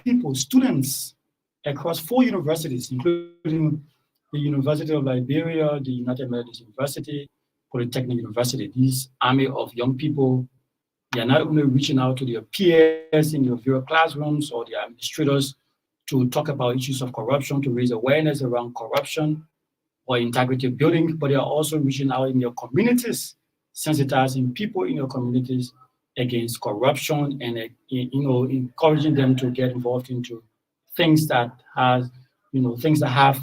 people, students across 4 universities, including the University of Liberia, the United Methodist University, Polytechnic University. These army of young people, they are not only reaching out to their peers in their various classrooms or their administrators to talk about issues of corruption, to raise awareness around corruption or integrity building, but they are also reaching out in their communities, sensitizing people in your communities against corruption and encouraging them to get involved into things that has things that have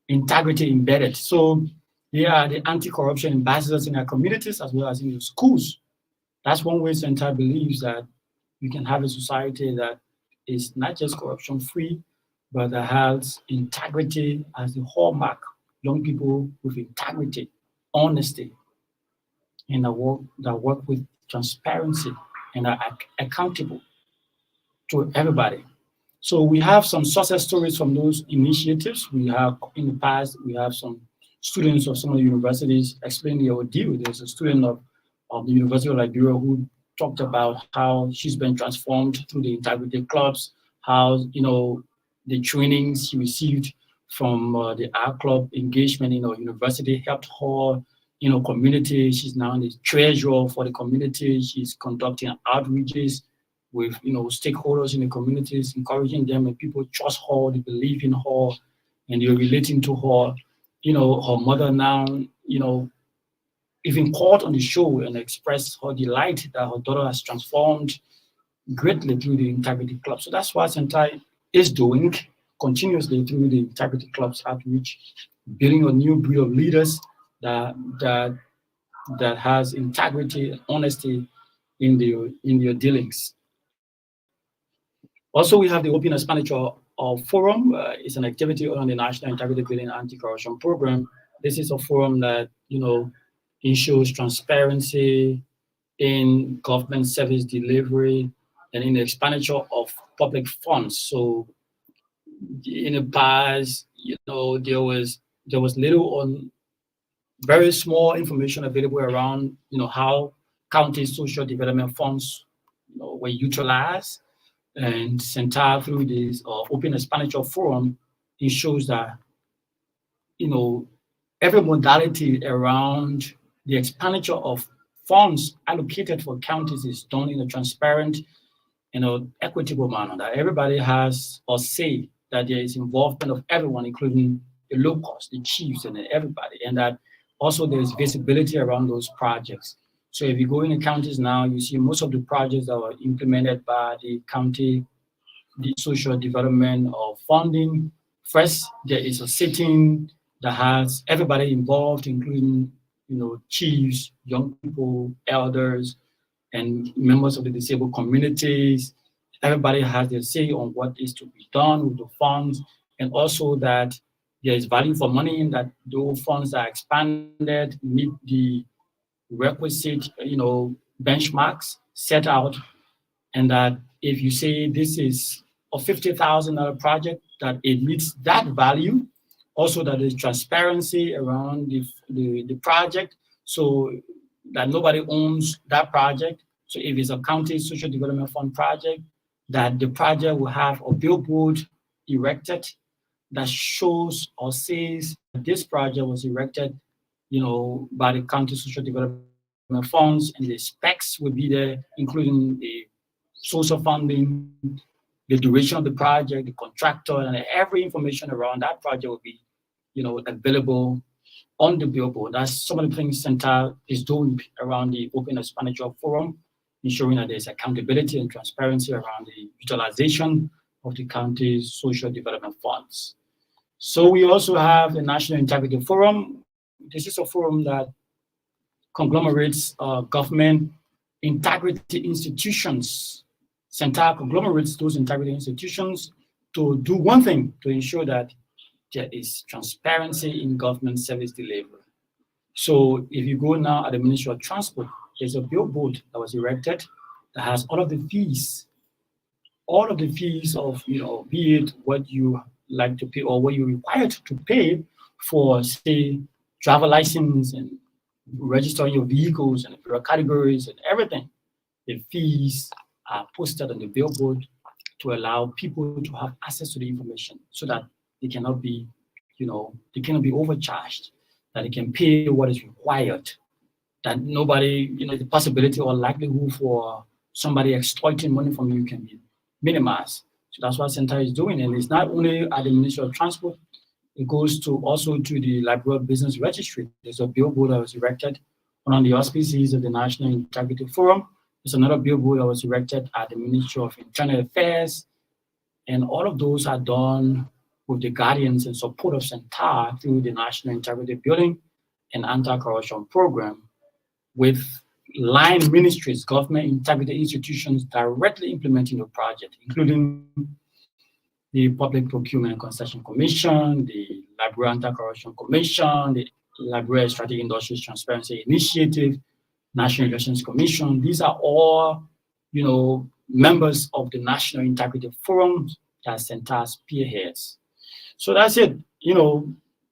integrity embedded. So they are the anti-corruption ambassadors in our communities as well as in the schools. That's one way CENTAL believes that we can have a society that is not just corruption free, but that has integrity as the hallmark. Young people with integrity, honesty, and that work with transparency and are accountable to everybody. So we have some success stories from those initiatives. We have in the past, we have some students of some of the universities explaining their ordeal. There's a student of the University of Liberia who talked about how she's been transformed through the integrity clubs, how the trainings she received from the art club engagement in our university helped her in our community. She's now the treasurer for the community. She's conducting outreaches with stakeholders in the communities, encouraging them, and people trust her, they believe in her, and they're relating to her. Her mother now, even called on the show and expressed her delight that her daughter has transformed greatly through the integrity club. So that's what CENTAL is doing continuously through the integrity club's outreach, building a new breed of leaders that has integrity and honesty in their dealings. Also, we have the Open Expenditure Forum. It's an activity on the National Integrity Building Anti-Corruption Program. This is a forum that ensures transparency in government service delivery and in the expenditure of public funds. So in the past, there was little on very small information available around, how county social development funds, were utilized. And CENTAL through this Open Expenditure Forum ensures that, every modality around the expenditure of funds allocated for counties is done in a transparent, equitable manner, that everybody has a say, that there is involvement of everyone, including the locals, the chiefs, and everybody, and that also there's visibility around those projects. So if you go in the counties now, you see most of the projects that were implemented by the county, the social development or funding. First, there is a sitting that has everybody involved, including chiefs, young people, elders, and members of the disabled communities. Everybody has their say on what is to be done with the funds, and also that there is value for money, and that those funds are expanded, meet the requisite, benchmarks set out, and that if you say this is a $50,000 project, that it meets that value. Also, that there's transparency around the project, so that nobody owns that project. So if it's a county social development fund project, that the project will have a billboard erected that shows or says this project was erected, by the county social development funds, and the specs will be there, including the source of funding, the duration of the project, the contractor, and every information around that project will be, available on the billboard. That's some of the things CENTAL is doing around the Open Expenditure Forum, ensuring that there's accountability and transparency around the utilization of the county's social development funds. So we also have the National Integrity Forum. This is a forum that conglomerates government integrity institutions. CENTAL conglomerates those integrity institutions to do one thing, to ensure that there is transparency in government service delivery. So if you go now at the Ministry of Transport, there's a billboard that was erected that has all of the fees of, be it what you like to pay or what you're required to pay for, say, driver license and registering your vehicles and your categories and everything. The fees are posted on the billboard, to allow people to have access to the information so that they cannot be, they cannot be overcharged, that they can pay what is required, that nobody, the possibility or likelihood for somebody exploiting money from you can be minimized. So that's what CENTAL is doing. And it's not only at the Ministry of Transport, it goes to also to the Liberal Business Registry. There's a billboard that was erected on the auspices of the National Integrity Forum. There's another billboard that was erected at the Ministry of Internal Affairs. And all of those are done with the guardians and support of CENTAL through the National Integrity Building and Anti-Corruption Program, with line ministries, government integrity institutions directly implementing the project, including the Public Procurement and Concession Commission, the Library Anti-Corruption Commission, the Library Strategic Industries Transparency Initiative, National Elections Commission. These are all, members of the National Integrity Forum that CENTAL spearheads. So that's it.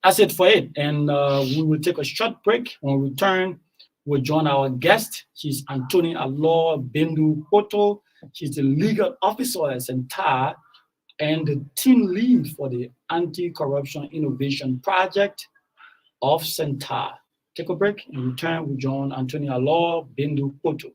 That's it for it. And we will take a short break. When we return, we'll join our guest. She's Atty. Bendu Kpoto. She's the legal officer at CENTAL and the team lead for the Anti-Corruption Innovation Project of CENTAL. Take a break and return. We join Atty. Bendu Kpoto.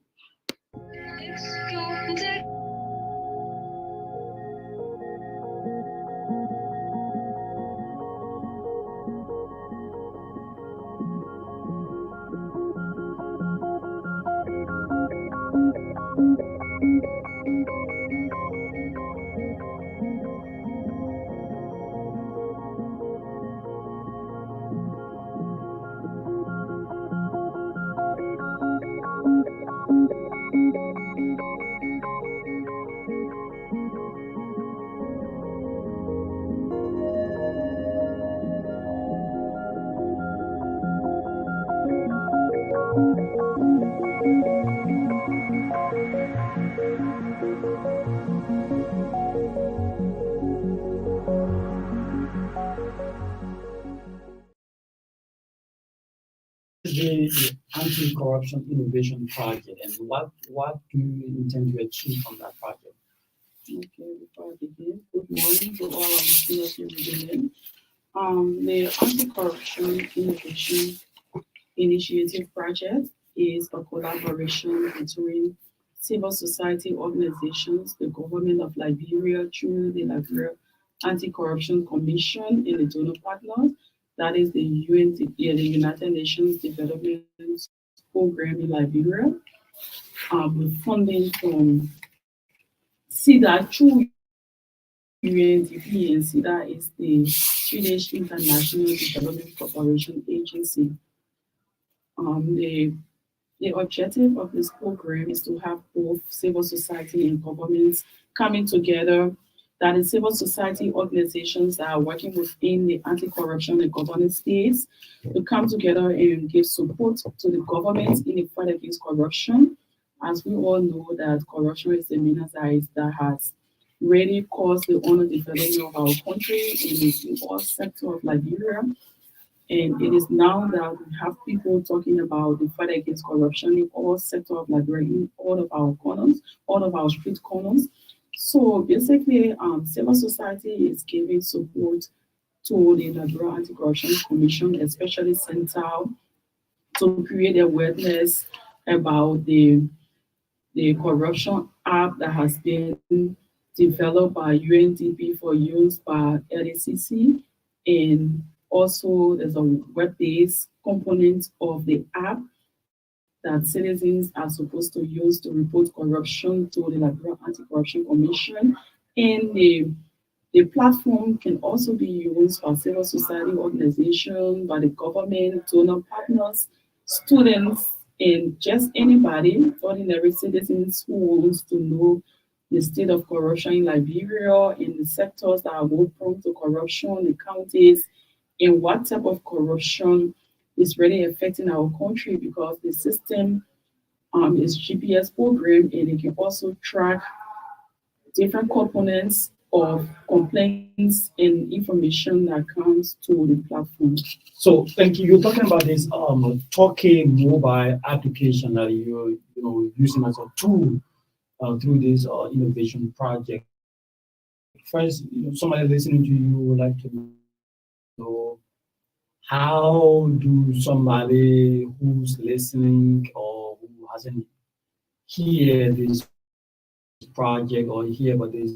The Anti-Corruption Innovation Project, and what do you intend to achieve from that project? Okay, before I begin, good morning to all our listeners in the Anti-Corruption Innovation Initiative Project is a collaboration between civil society organizations, the government of Liberia through the Liberia Anti-Corruption Commission, and the donor partners. That is the the United Nations Development Program in Liberia, with funding from CEDA through UNDP, and CEDA is the Swedish International Development Cooperation Agency. The objective of this program is to have both civil society and governments coming together, that is civil society organizations that are working within the anti-corruption and governance space to come together and give support to the government in the fight against corruption. As we all know that corruption is the menace that has really caused the underdevelopment of our country in all sectors of Liberia. And it is now that we have people talking about the fight against corruption in all sectors of Liberia, in all of our corners, all of our street corners. So basically, civil society is giving support to the Liberia Anti-Corruption Commission, especially CENTAL, to create awareness about the corruption app that has been developed by UNDP for use by LACC. And also, there's a web-based component of the app that citizens are supposed to use to report corruption to the Liberia Anti-Corruption Commission. And the platform can also be used by civil society organizations, by the government, donor partners, students, and just anybody, ordinary citizens who wants to know the state of corruption in Liberia, in the sectors that are more prone to corruption, the counties, and what type of corruption is really affecting our country, because the system is GPS program, and it can also track different components of complaints and information that comes to the platform. So thank you. You're talking about this talking mobile application that you're using as a tool through this innovation project. first, somebody listening to you would like to know, how do somebody who's listening or who hasn't heard this project or hear about this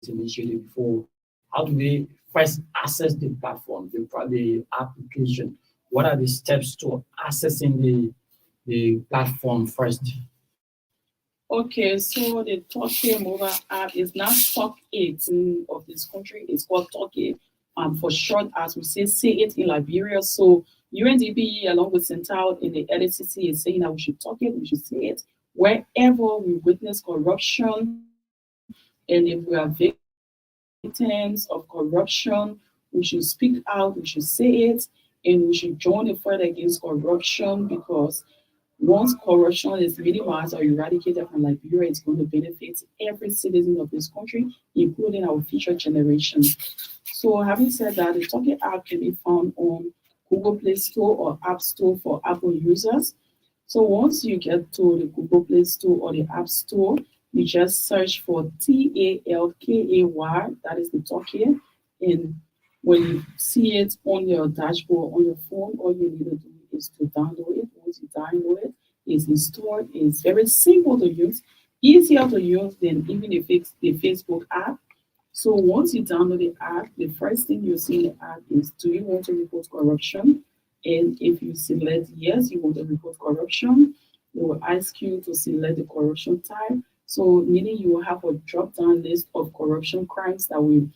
initiative before, how do they first access the platform, the application? What are the steps to accessing the platform first? Okay, so the Talkie mobile app is not Talk It of this country. It's called Talkie, for short, as we say it in Liberia. So UNDP, along with CENTAL in the LACC, is saying that we should talk it, we should say it wherever we witness corruption, and if we are victims of corruption, we should speak out, we should say it, and we should join the fight against corruption because once corruption is minimized or eradicated from Liberia, it's going to benefit every citizen of this country, including our future generations. So, having said that, the Talking app can be found on Google Play Store or App Store for Apple users. So, once you get to the Google Play Store or the App Store, you just search for TALKAY, that is the Talking, and when you see it on your dashboard on your phone, all you need to do is to download it. Once you download it, it's installed. It's very simple to use, easier to use than even the Facebook app. So once you download the app, the first thing you see in the app is, do you want to report corruption? And if you select yes, you want to report corruption, it will ask you to select the corruption type. So meaning you will have a drop-down list of corruption crimes that will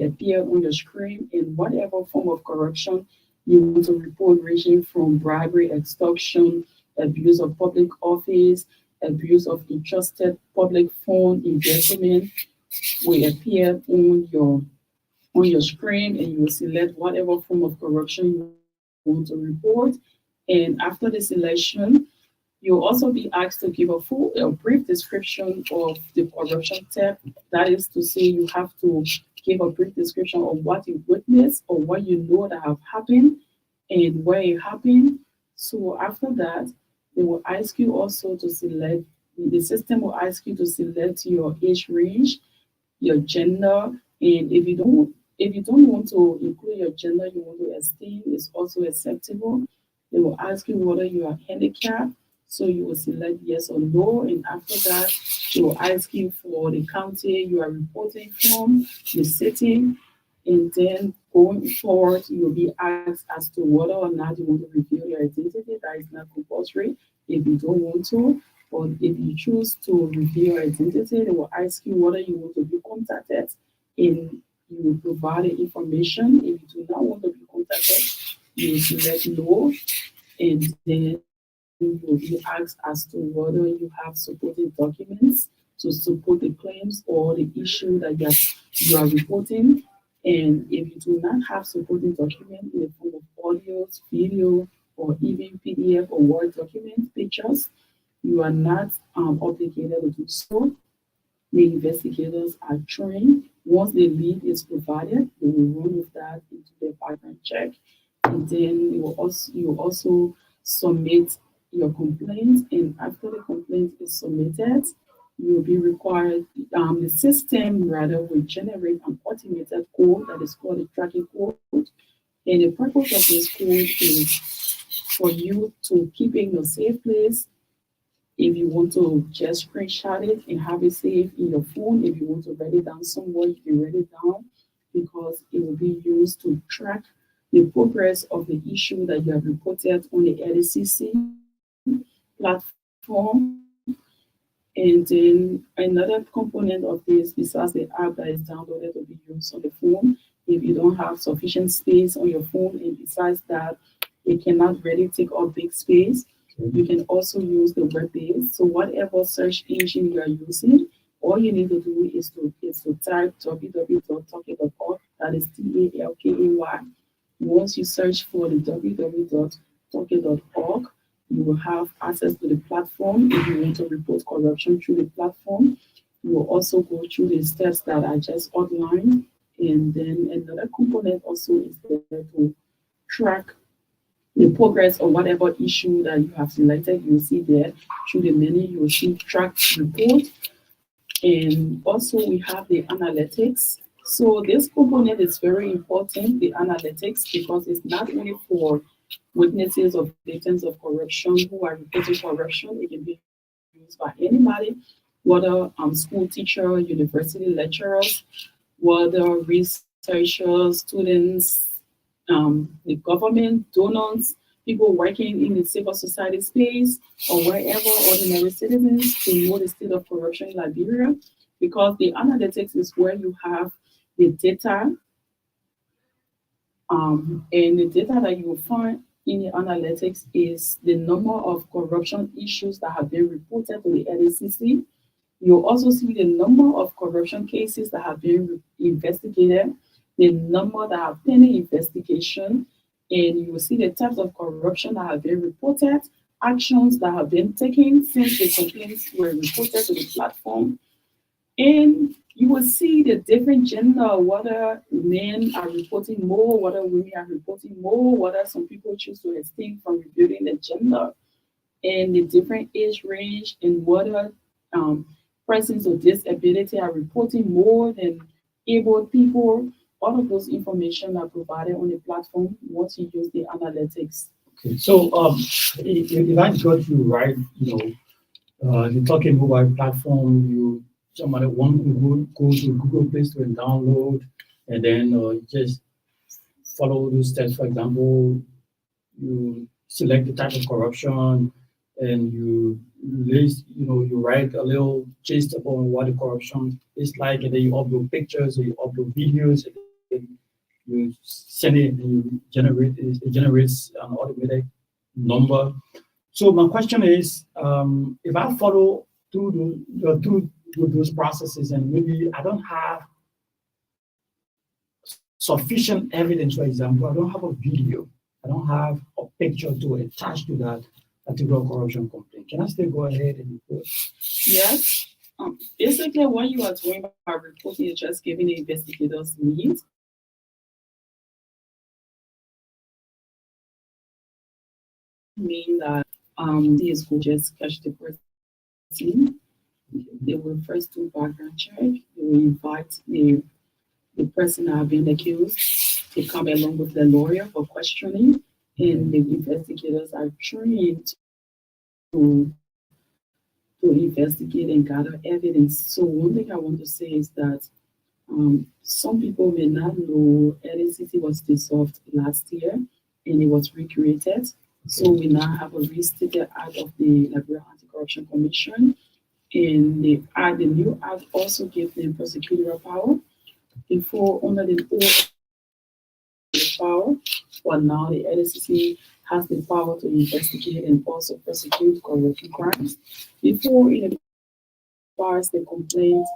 appear on your screen in whatever form of corruption you want to report, ranging from bribery, extortion, abuse of public office, abuse of entrusted public fund, embezzlement, will appear on your screen, and you will select whatever form of corruption you want to report. And after the selection, you'll also be asked to give a brief description of the corruption tab. That is to say, you have to give a brief description of what you witnessed or what you know that have happened and where it happened. So after that, they will ask you also to select. The system will ask you to select your age range, your gender, and if you don't want to include your gender, you want to abstain, is also acceptable. They will ask you whether you are handicapped, so you will select yes or no, and after that, they will ask you for the county you are reporting from, the city, and then going forward, you will be asked as to whether or not you want to reveal your identity. That is not compulsory if you don't want to. But if you choose to reveal your identity, they will ask you whether you want to be contacted, and you will provide the information. If you do not want to be contacted, you will select no, and then you'll be asked as to whether you have supporting documents to support the claims or the issue that you are reporting. And if you do not have supporting document in the form of audios, video, or even PDF or Word document, pictures, you are not obligated to do so. The investigators are trained. Once the lead is provided, they will run with that into the background check. And then you also submit your complaint. And after the complaint is submitted, you will be required, the system rather will generate an automated code that is called a tracking code. And the purpose of this code is for you to keep it in a safe place. If you want to just screenshot it and have it saved in your phone, if you want to write it down somewhere, you can write it down because it will be used to track the progress of the issue that you have reported on the LACC platform. And then another component of this, besides the app that is downloaded to be used on the phone, if you don't have sufficient space on your phone, and besides that, it cannot really take up big space, you can also use the web base. So whatever search engine you are using, all you need to do is to type www.talky.org. That is TALKAY. Once you search for the www.talky.org, you will have access to the platform. If you want to report corruption through the platform, you will also go through the steps that I just outlined. And then another component also is there to track the progress of whatever issue that you have selected. You will see there through the menu, you will see track report. And also we have the analytics. So this component is very important, the analytics, because it's not only for witnesses or victims of corruption who are reporting corruption. It can be used by anybody, whether school teacher, university lecturers, whether researchers, students, the government, donors, people working in the civil society space, or wherever ordinary citizens to know the state of corruption in Liberia, because the analytics is where you have the data, and the data that you will find in the analytics is the number of corruption issues that have been reported to the LACC. You'll also see the number of corruption cases that have been investigated, the number that have pending investigation, and you will see the types of corruption that have been reported, actions that have been taken since the complaints were reported to the platform, and you will see the different gender, whether men are reporting more, whether women are reporting more, whether some people choose to abstain from revealing the gender, and the different age range, and whether um, persons with disability are reporting more than able people. All of those information are provided on the platform once you use the analytics. Okay, so if I got you right, the talking mobile platform, somebody want to go to Google Play Store and download, and then just follow those steps. For example, you select the type of corruption, and you write a little gist about what the corruption is like, and then you upload pictures, or you upload videos, and then you send it, and it generates an automatic number. So my question is, if I follow through those processes, and maybe I don't have sufficient evidence, for example, I don't have a video, I don't have a picture to attach to that particular corruption complaint, can I still go ahead and report? Yes. Basically, what you are doing by reporting is just giving the investigators leads. Mean that these will just catch the person. They will first do background check. They will invite the person that have been accused to come along with the lawyer for questioning, and the investigators are trained to investigate and gather evidence. So one thing I want to say is that some people may not know LACC was dissolved last year and it was recreated. So we now have a restated act of the Liberia Anti-Corruption Commission, and the new act also gives them prosecutorial power. Before, under the old power, but now the LACC has the power to investigate and also prosecute corruption crimes. Before, in the past, the complaint,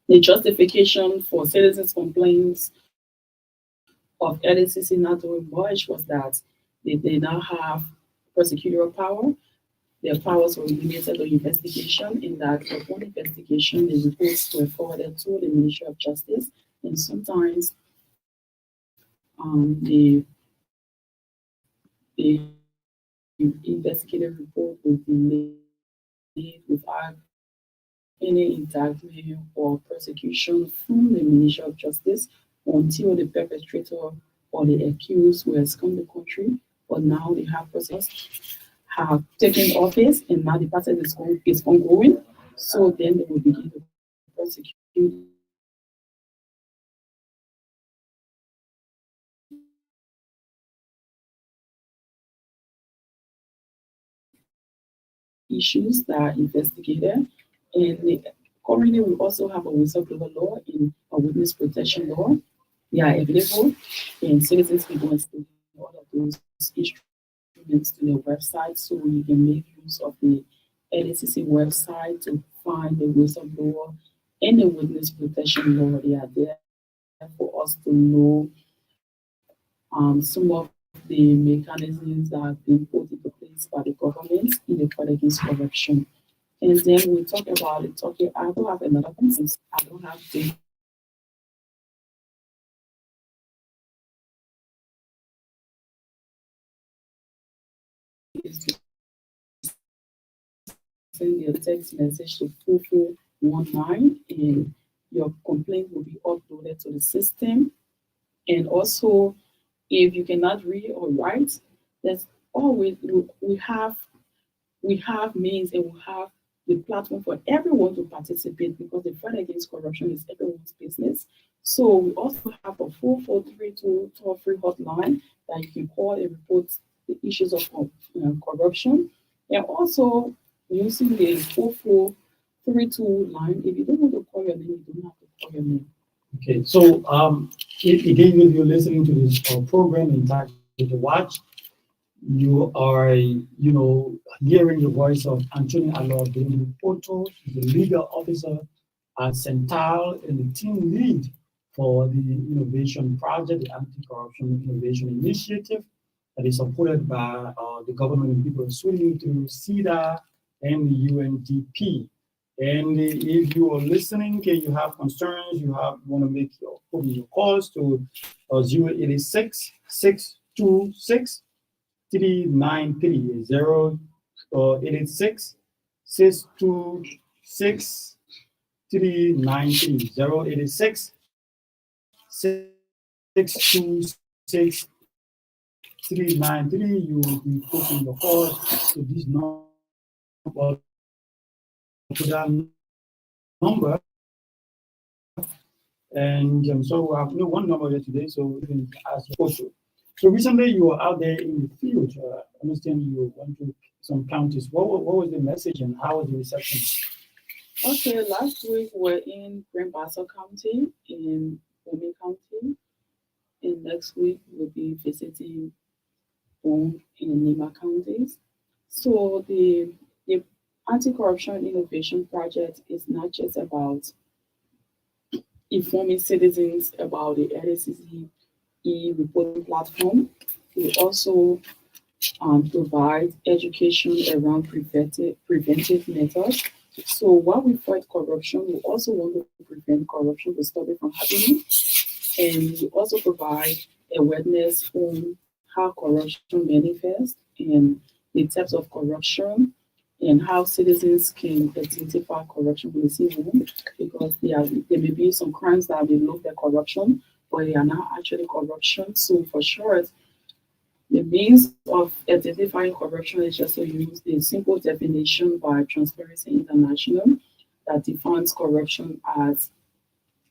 the justification for citizens' complaints of LACC not doing much was that they now have prosecutorial power. Their powers were limited to investigation, in that upon investigation, the reports were forwarded to the Ministry of Justice, and sometimes the investigative report will be made without any indictment or prosecution from the Ministry of Justice until the perpetrator or the accused who has come to the country, but now they have processed, have taken office, and now the process is ongoing. So then they will begin to prosecute issues that are investigated. And currently, we also have a whistleblower law and a witness protection law. They are available, and citizens can go and study all of those instruments to their website, so you can make use of the LACC website to find the whistleblower and the witness protection law. They are there for us to know some of the mechanisms that have been put into place by the government in the fight against corruption. And then we talk about it. Okay, I don't have another consensus. I don't have the is to send a text message to Fufu and your complaint will be uploaded to the system. And also, if you cannot read or write, there's always we have means and we have the platform for everyone to participate because the fight against corruption is everyone's business. So we also have a 4432 toll-free hotline that you can call and report the issues of corruption. And also using the 4432 line, if you don't want to call your name, you don't have to call your name. Okay, so again, if you're listening to this program entitled The Watch, you are, hearing the voice of Atty. Bendu Kpoto, the legal officer at CENTAL and the team lead for the innovation project, the Anti-Corruption Innovation Initiative, that is supported by the government and people of Sweden through CEDA and the UNDP. And if you are listening and you have concerns, you want to make your calls to 086 626 393 086 626 393 086 626 393. You will be putting the call to this number, to that number. And so we have one number here today, so you can ask your question. So recently you were out there in the field. I understand you went to some counties. What was the message and how was the reception? Okay, last week we're in Grand Bassa County, in Omi County, and next week we'll be visiting in Lima counties. So the Anti-Corruption Innovation Project is not just about informing citizens about the LACC e-reporting platform. We also provide education around preventive methods. So while we fight corruption, we also want to prevent corruption to stop it from happening. And we also provide awareness on how corruption manifests and the types of corruption and how citizens can identify corruption when they see one, because there may be some crimes that they look like corruption, but they are not actually corruption. So for sure, the means of identifying corruption is just to use the simple definition by Transparency International that defines corruption as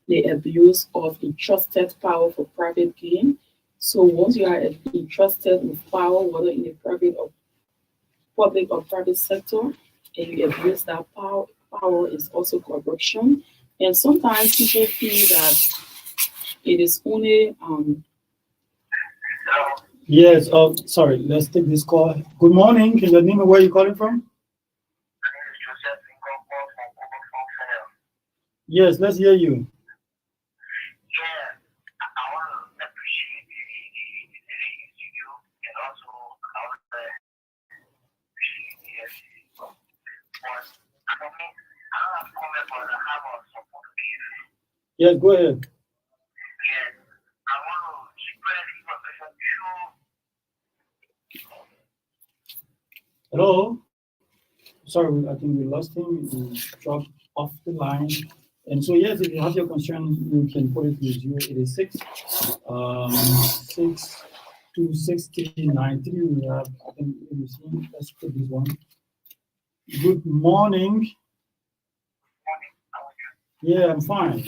the abuse of entrusted power for private gain. So once you are entrusted with power, whether in the private or public or private sector, and you abuse that power is also corruption. And sometimes people feel that it is only Yes, sorry, let's take this call. Good morning, can you name me where you're calling from? Yes, let's hear you. Yes, go ahead. Hello? Sorry, I think we lost him. He dropped off the line. And so, yes, if you have your concern, you can put it to 086 626 393. We have, I think, let's put this one. Good morning. Yeah, I'm fine.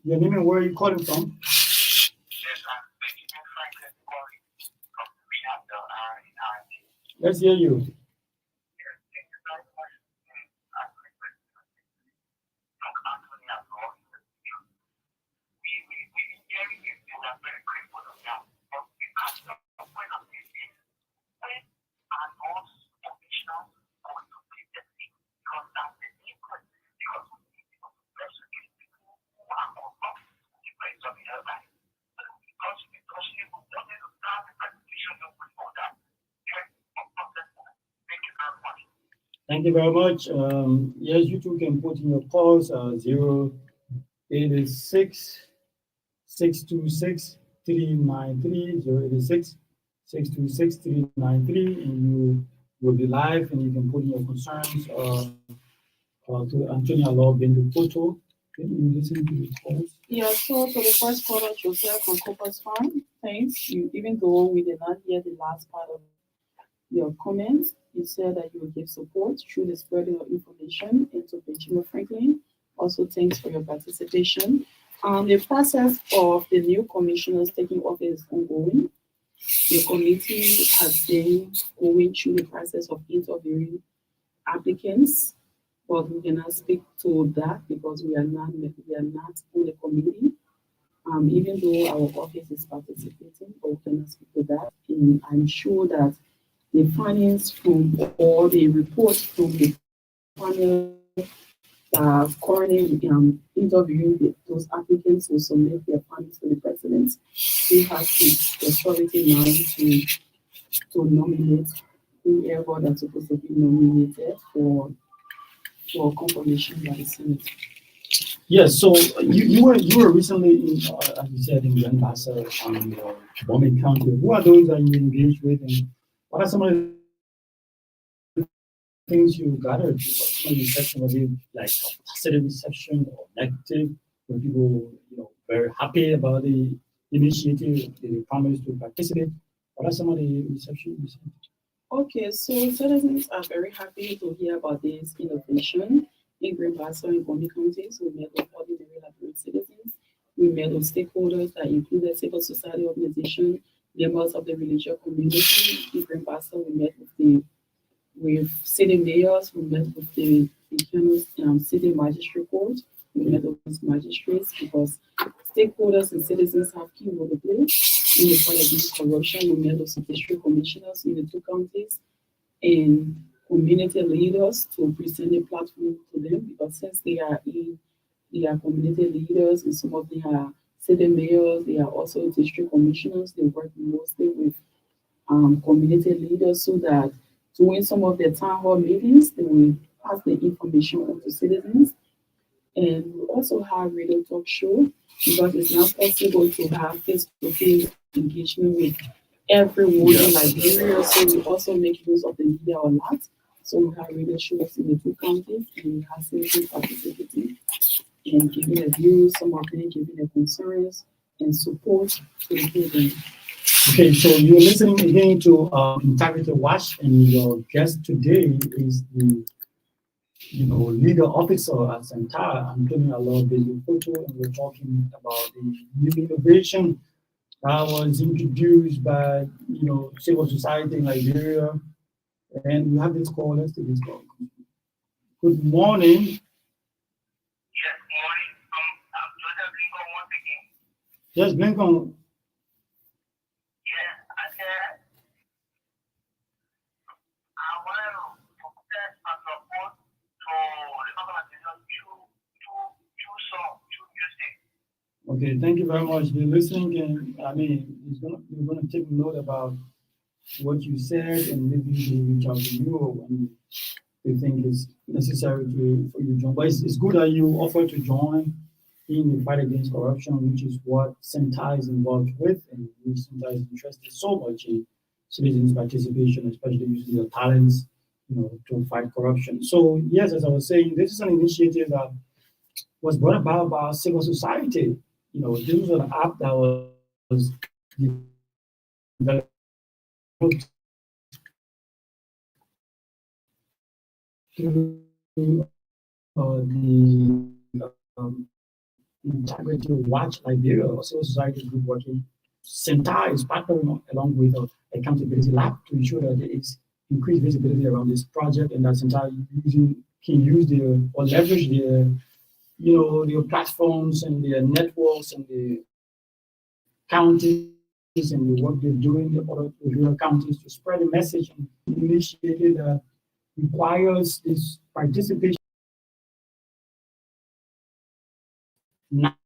Your name and where are you calling from? Let's hear you. Thank you very much. Yes, you too can put in your calls 086 626 393 086 626 393, and you will be live and you can put in your concerns to Antonia Law Bendu Kpoto. Can you listen to the calls? Yeah, so to the first caller, Joseph from Copper's Farm, thanks. You, even though we did not hear the last part of your comments, you said that you will give support through the spreading of information into Benjamin Franklin. Also, thanks for your participation. The process of the new commissioners taking office is ongoing. The committee has been going through the process of interviewing applicants, but we cannot speak to that because we are not on the committee. Even though our office is participating, but we cannot speak to that. And I'm sure that the findings from all the reports from the panel currently those applicants will submit their findings to the president. He has the authority now to nominate whoever that's supposed to be nominated for confirmation by the Senate. Yes, so you were recently in, as you said, in Lancaster and Bombay County. Who are those that you engaged with, and what are some of the things you gathered? Some of the reception, was it like a positive reception or negative? Were people, very happy about the initiative, the promise to participate? What are some of the reception you received? Okay, so citizens are very happy to hear about this innovation in Green Basel and Bombay counties. We met with ordinary Liberian citizens. We met with stakeholders that included civil society organizations, members of the religious community. In Green Basel, we met with city mayors, we met with the city magistrate court, we met with magistrates because stakeholders and citizens have key role to play in the fight against corruption. We met with district commissioners in the two counties and community leaders to present a platform to them because since they are community leaders and some of them are city mayors, they are also district commissioners. They work mostly with community leaders so that during some of their town hall meetings, they will pass the information on to citizens. And we also have radio talk show because it's not possible to have face-to-face engagement with everyone in Liberia. So we also make use of the media a lot. So we have radio shows in the two counties and we have citizens participating and giving their views, some of them giving their concerns and support to the program. Okay, so you're listening again to Integrity Watch, and your guest today is the leader officer at CENTAL, Antonia Law Bendu Kpoto, and we're talking about the new innovation that was introduced by civil society in Liberia. And we have this call. Let's take this call. Good morning. Yes, morning. I'm Joseph Lincoln once again. Yes, Lincoln. Okay, thank you very much for listening. And we're gonna take note about what you said, and maybe we'll reach out to you when you think it's necessary for you to join. But it's good that you offer to join in the fight against corruption, which is what CENTAL is involved with, and CENTAL is interested so much in citizens' participation, especially using their talents, to fight corruption. So yes, as I was saying, this is an initiative that was brought about by civil society. This was an app that was developed through the Integrity Watch Liberia, or civil society group working. CENTAL is partnering along with Accountability Lab to ensure that there is increased visibility around this project, and that CENTAL can use or leverage their platforms and their networks and the counties and the work they're doing in other rural counties to spread the message and initiative that requires this participation. Not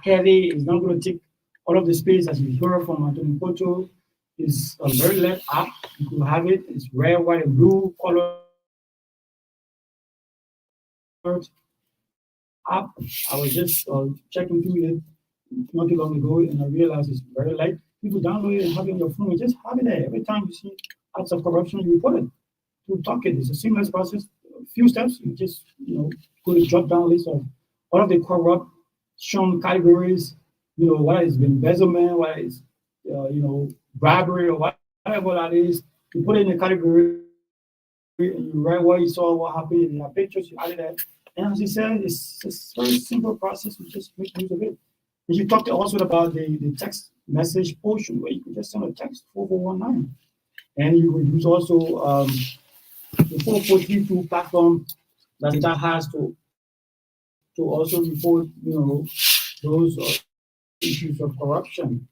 heavy, it's not going to take all of the space, as you heard from Antonia Kpoto. It's a very light app. You could have it. It's red, white, and blue color app. I was just checking through it not too long ago, and I realized it's very light. People download it and have it on your phone. Just have it there. Every time you see acts of corruption, you report it. You talk it. It's a seamless process. few steps. You just go to drop down list of all of the corruption categories. Whether it's embezzlement, whether it's bribery or whatever that is. You put it in a category and you write what you saw, what happened, and you have pictures, you added that. And as you said, it's a very simple process. You just make use of it. And you talked also about the text message portion where you can just send a text 4419. And you will use also the 4432 platform that has to also report, those issues of corruption.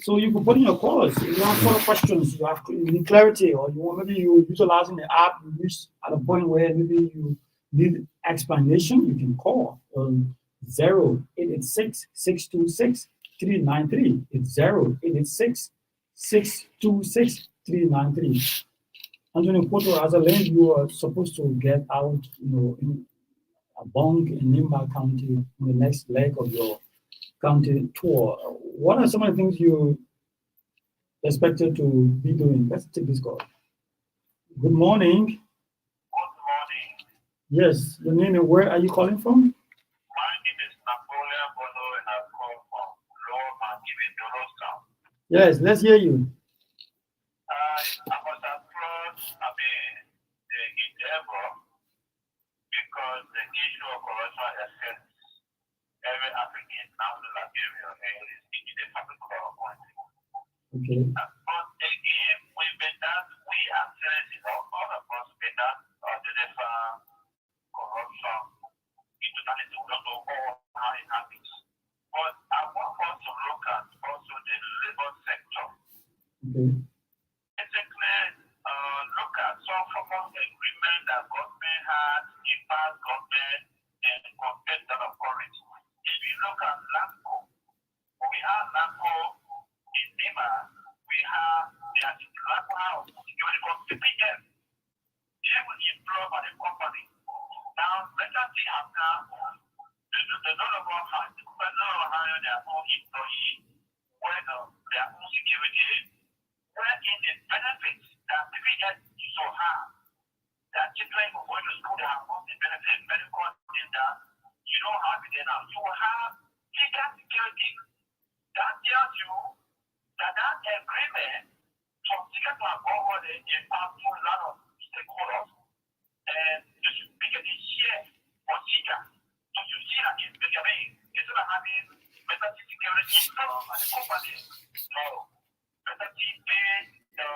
So you can put in your calls. If you have further questions, you need clarity, or maybe you're utilizing the app, you reach at a point where maybe you need explanation, you can call 0886-626-393. It's 0886-626-393. Anthony Kpoto, as a land, you are supposed to get out, in a bunk in Nimba County in the next leg of your county tour. What are some of the things you expected to be doing? Let's take this call. Good morning. Good morning. Yes, your name and where are you calling from? My name is Napoleon Bono and I call from Lower Mangibi Dolostown. Yes, let's hear you. I was approached, the endeavor because the issue of corruption affects every African now in Liberia and it is in the particular country. Okay. But again, we are saying all of us may not identify corruption in totality. We don't know how it happens. But I want us to look at also the labor sector. Okay. Basically, look at some form of agreement that government had in past government and competitive authority. If you look at LAMCO, we have LAMCO in Nima, we have the LAMCO house, security for CPM. They will employ by the company. Now, let us see how now the none of us hire their own employee, when their own security, where in the benefits that CPM you so have, that children who go to school, they have monthly benefits, medical in that. You don't have it there now. You will have legal security. That tells you that agreement from ticket to forward impacts to a lot of stakeholders. And you should be getting share for Chica. So you see that it's bigger. Instead of having better security from the company, no. Better pay the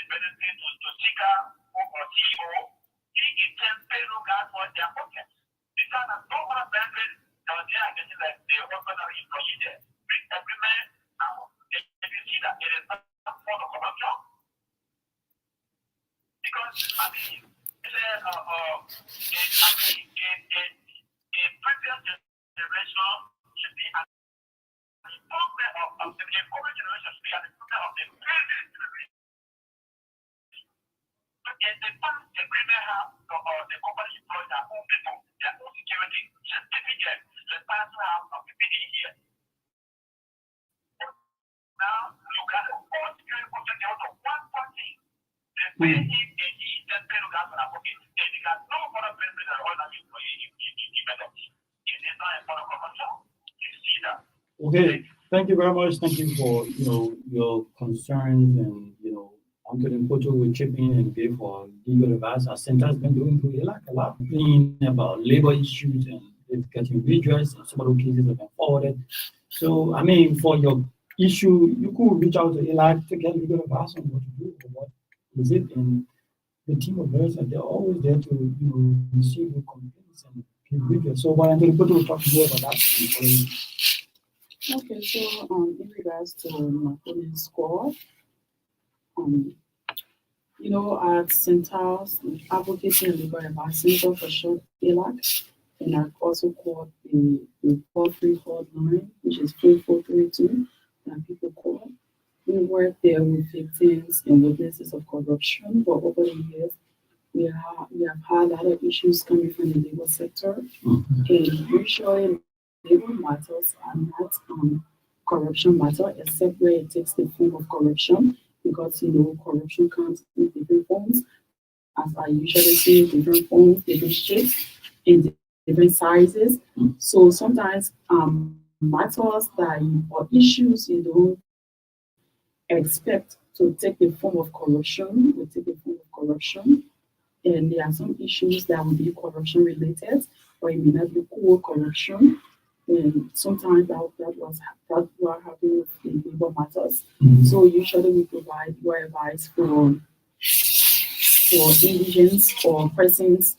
benefit to Chica or CEO. He can pay no gas for their pockets. Because no one benefit they are getting like the ordinary employee there. Bring agreement now. If you see that it is not for the corruption. Because a previous generation should be an improvement of the current generation should be an improvement of the previous generation. But in the past agreement have the company employs their own people, their own security certificate, the past have of the PD here. Now you got all security contract out of one party. They pay him and he just pay no gas for that pocket. And they got no other benefit than all that employee in benefit. It is not a part of corruption. You see that. Okay. Thank you very much. Thank you for your concerns, and Anthony Kpoto will chip in and give legal advice. Our center has been doing a lot about labor issues and it's getting redressed, and some of those cases have been forwarded. So for your issue, you could reach out to ELAC to get legal advice on what to do or what is it, and the team of lawyers they're always there to receive your complaints and give redress. So Anthony Kpoto will talk more about that. Okay, so in regards to Napoleon's score, at CENTAL, Advocacy and Legal Advice Center for short, ELAC, and I've also called the toll-free hotline, which is 4432, that people call. We work there with victims and witnesses of corruption, but over the years, we have had other issues coming from the legal sector, and usually labor matters are not corruption matter, except where it takes the form of corruption, because corruption comes in different forms. as I usually say, different forms, different shapes, and different sizes. So sometimes matters that or issues you don't expect to take the form of corruption will take the form of corruption. And there are some issues that will be corruption related, or it may not be core corruption. And sometimes that what happening with the labor matters. So usually we provide your advice for indigents or persons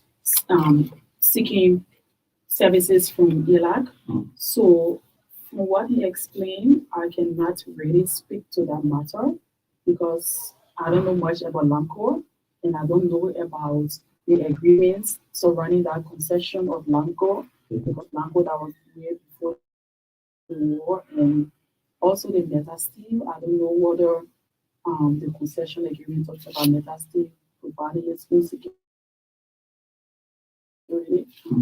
seeking services from ILAC. So from what he explained, I cannot really speak to that matter because I don't know much about LAMCO and I don't know about the agreements surrounding that concession of LAMCO because LAMCO that was here before the war and also the Meta Steel. I don't know whether the concession agreement talks about Meta Steel providing its own security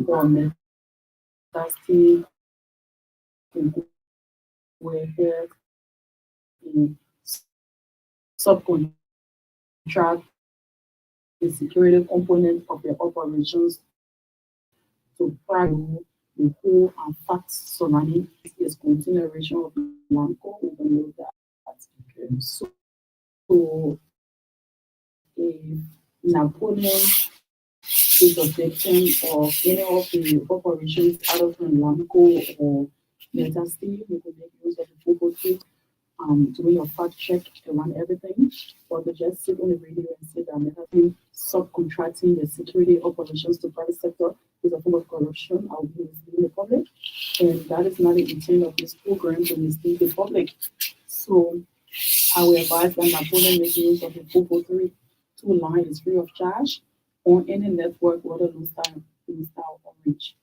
or Meta Steel can go ahead and subcontract the security component of their operations to prior the whole and facts surrounding this continuation of LAMCO. We don't know that. Okay. So if Napoleon is a victim of any of the operations out of LAMCO or Meta Steel, we could make use of the full code doing your fact check around everything, or to just sit on the radio and say that Meta Steel subcontracting the security operations to private sector is a form of corruption. I'll be misleading the public, and that is not the intent of this program to mislead the public. So I will advise that Napoleon make use of the 443 line is free of charge on any network, whether low-style or Orange.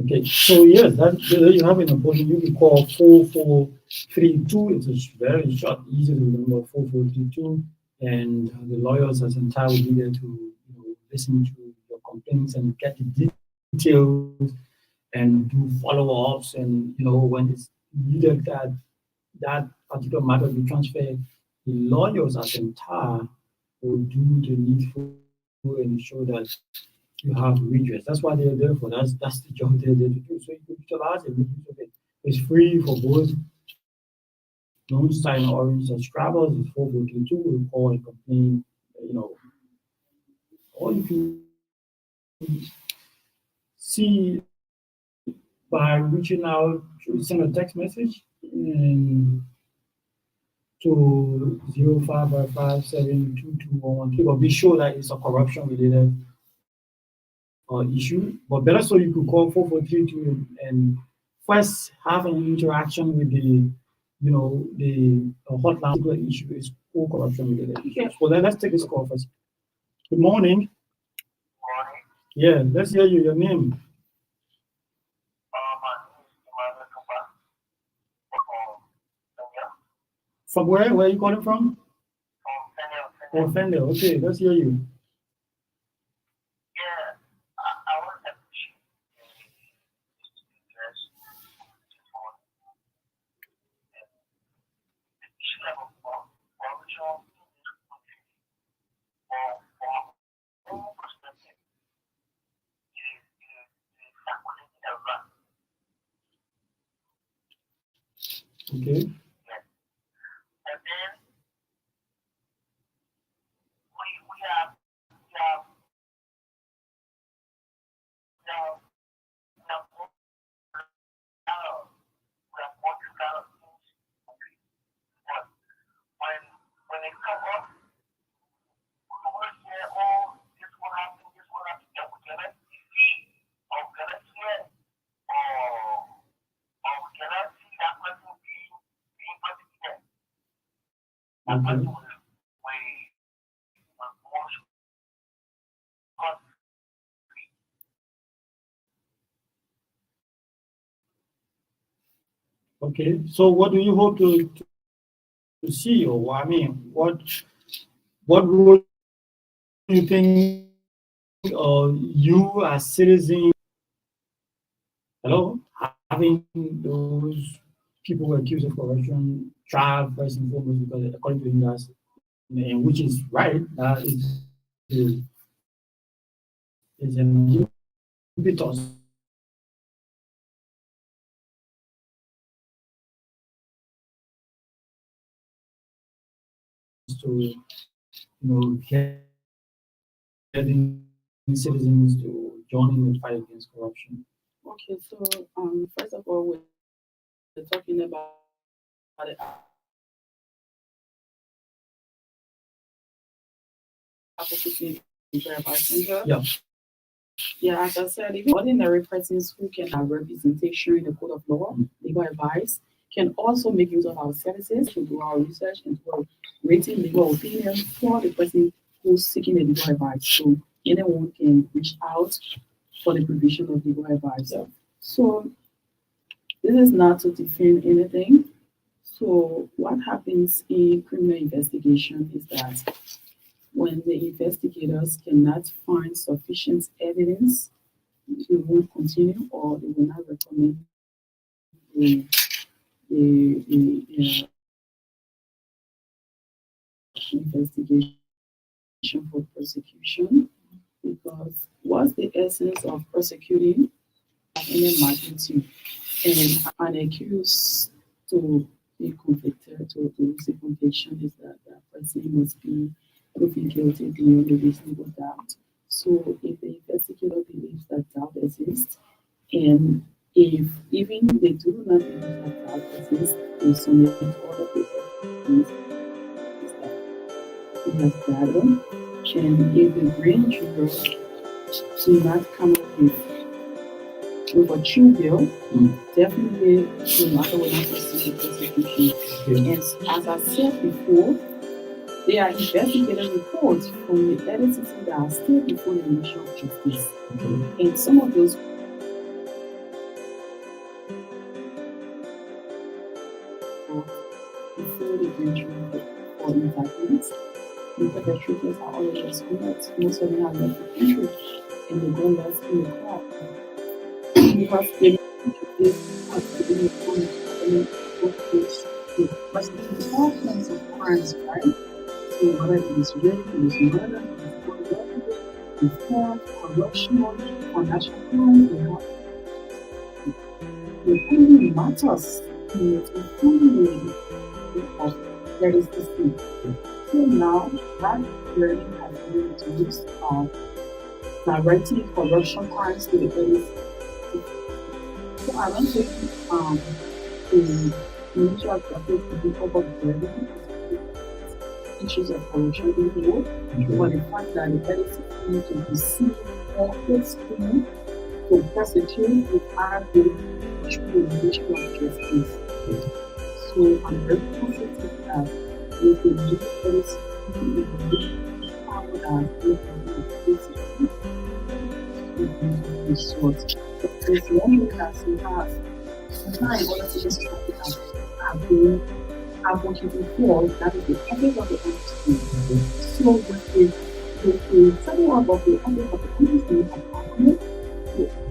Okay, so yes, that you have an appointment. You can call 4432. It's a very short, easy to remember 4432, and the lawyers as CENTAL will be there to listen to your complaints and get the details and do follow-ups. And when it's needed that particular matter be transferred, the lawyers at CENTAL will do the needful and ensure that you have redress. That's what they're there for. That's the job they're there to do. So you can utilize it, make use of it. It's free for both non-sign orange subscribers. It's 4422. We call and complain, or you can see by reaching out, send a text message to 0555722112, but be sure that it's a corruption related issue. But better so you could call 4432 and first have an interaction with the hotline issue is corruption related issues. So let's take this call first. Good morning. Morning. Yeah, let's hear you. Your name. From where? Where are you calling from? From Fendel. Okay, let's hear you. Yeah, I want to appreciate Okay. and then we have when it come up, we always say, oh, this will happen, and we cannot see, or we cannot hear, or we cannot see that person being persecuted. That person will Okay. So what do you hope to see, or I mean, what role do you think you as citizens, having those people who are accused of corruption trial first and foremost, because according to him, which is right, that is the is an impetus to getting citizens to join in the fight against corruption. Okay, so first of all, we're talking about the advocacy center. Yeah. Yeah, as I said, even ordinary persons who can have representation in the court of law, legal advice, can also make use of our services to do our research and to rating legal opinion for the person who's seeking a legal advice. So anyone can reach out for the provision of legal advice. Yeah. So this is not to defend anything. So what happens in criminal investigation is that when the investigators cannot find sufficient evidence, they won't continue or they will not recommend the, the investigation for prosecution, because what's the essence of prosecuting any magnitude and an accused to be convicted, to receive conviction, is that that person must be proven guilty beyond a reasonable doubt. So if the investigator believes that doubt exists, and if even they do not believe that doubt exists, they submit other papers that we have gathered, and if the grand jury do not come up with a true bill, definitely the matter will not proceed with prosecution. And as I said before, there are investigative reports from the editors that are still before the Ministry of Justice. And some of those before the grand jury for indictments, the perpetrators are already experienced. Most of them have left the country and they go less in the crowd. Because they prosecute all kinds of crimes, right? So whether it is rape, it is murder, it is fraud, corruption, financial crime, it only matters in only of there is this thing. So now that learning has been introduced directing corruption crimes to the police. So I don't think the Ministry of Justice to be overburdened issues of corruption in the world, but the fact that the police need to receive all its claim to prosecute without the Ministry of Justice. So I'm very positive that with the new policy, the power that they can be short. There's one way that we have in order to just have been advocating for, that is the ethics of the industry. So with the setting up of the ethics of the industry and government,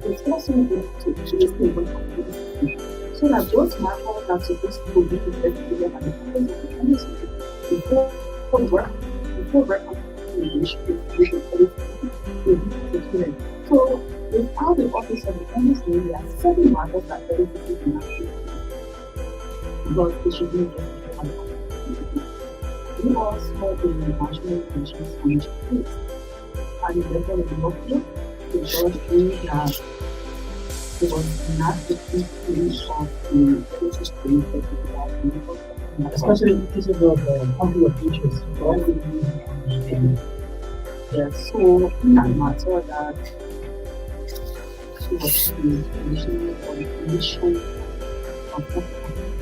it's also going to raise the weight of the industry. So that those matters are supposed to be investigated by the ethics of the industry before recommendation will be prosecuted. So without the office of the industry, there are certain matters that the industry cannot do because it should be investigated by the office. We also in the National Commission's Commission case, and therefore the local, the judge ruled that it was not the case of the legislative especially in cases of conflict of interest. Yes, so in that matter that was the commission for the commission of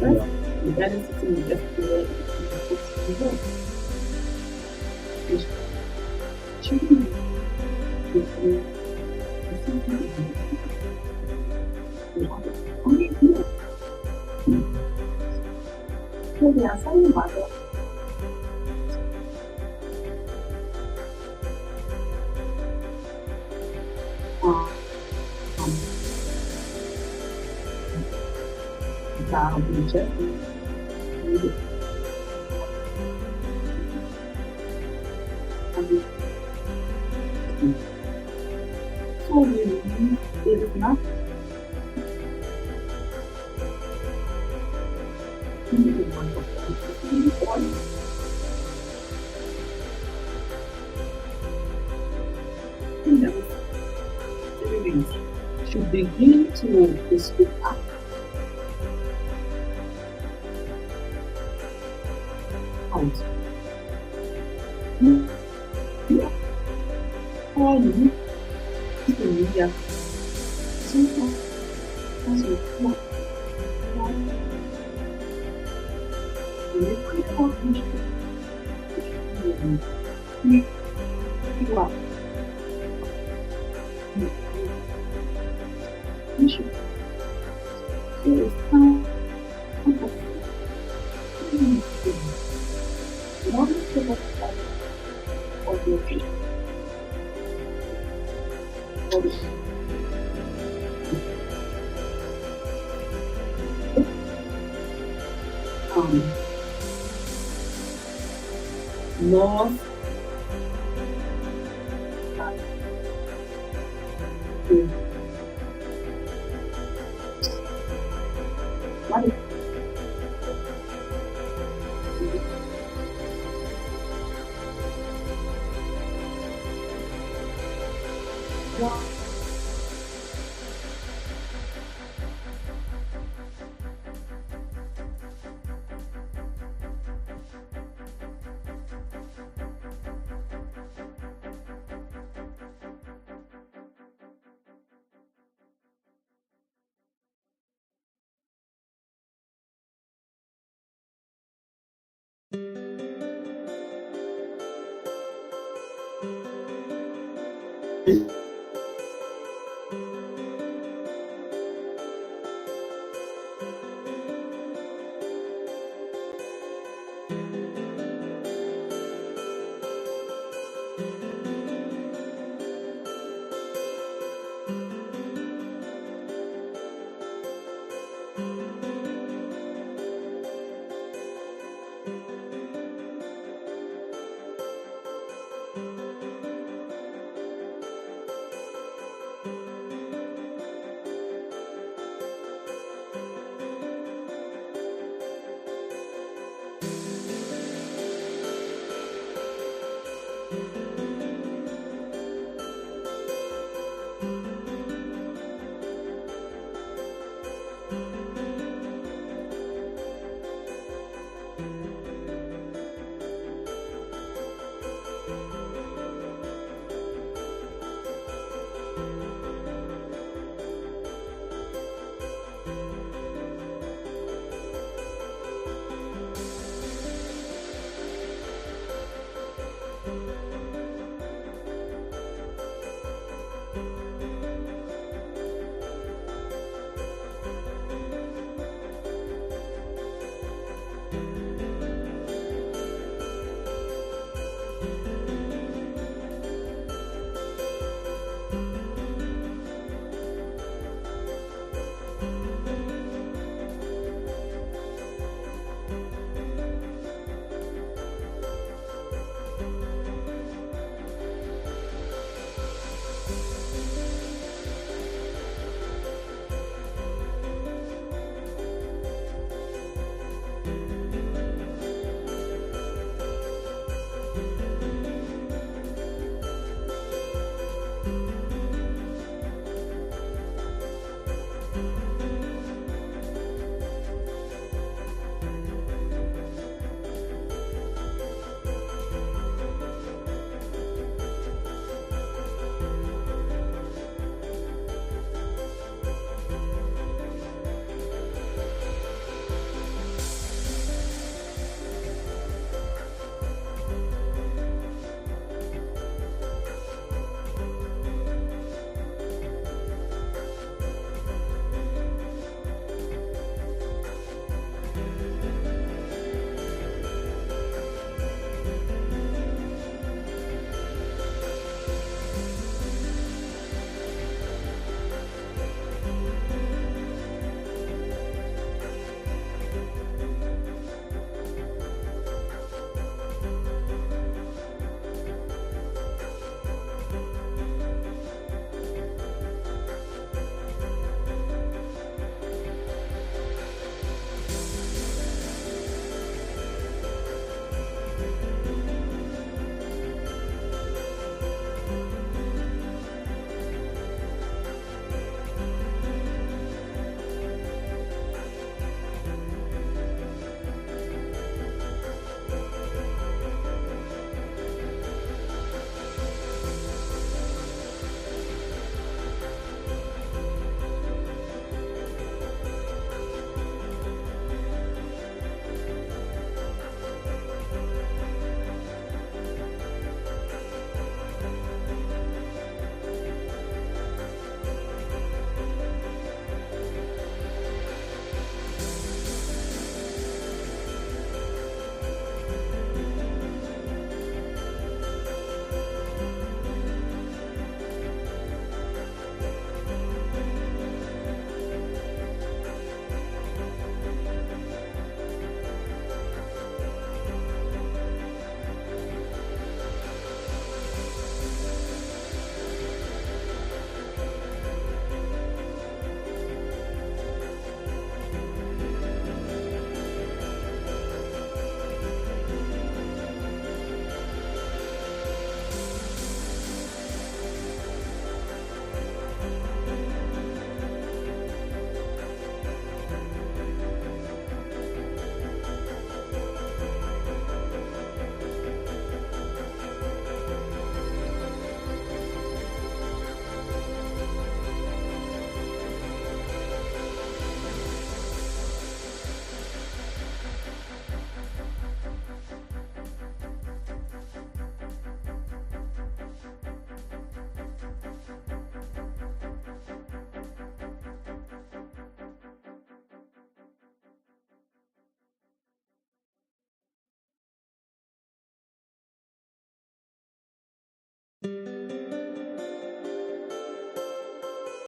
the benefits in the investigator so there are some matters that will be just told you, it is not should begin to speak up. Out. All the media. Sometimes we want North what is Thank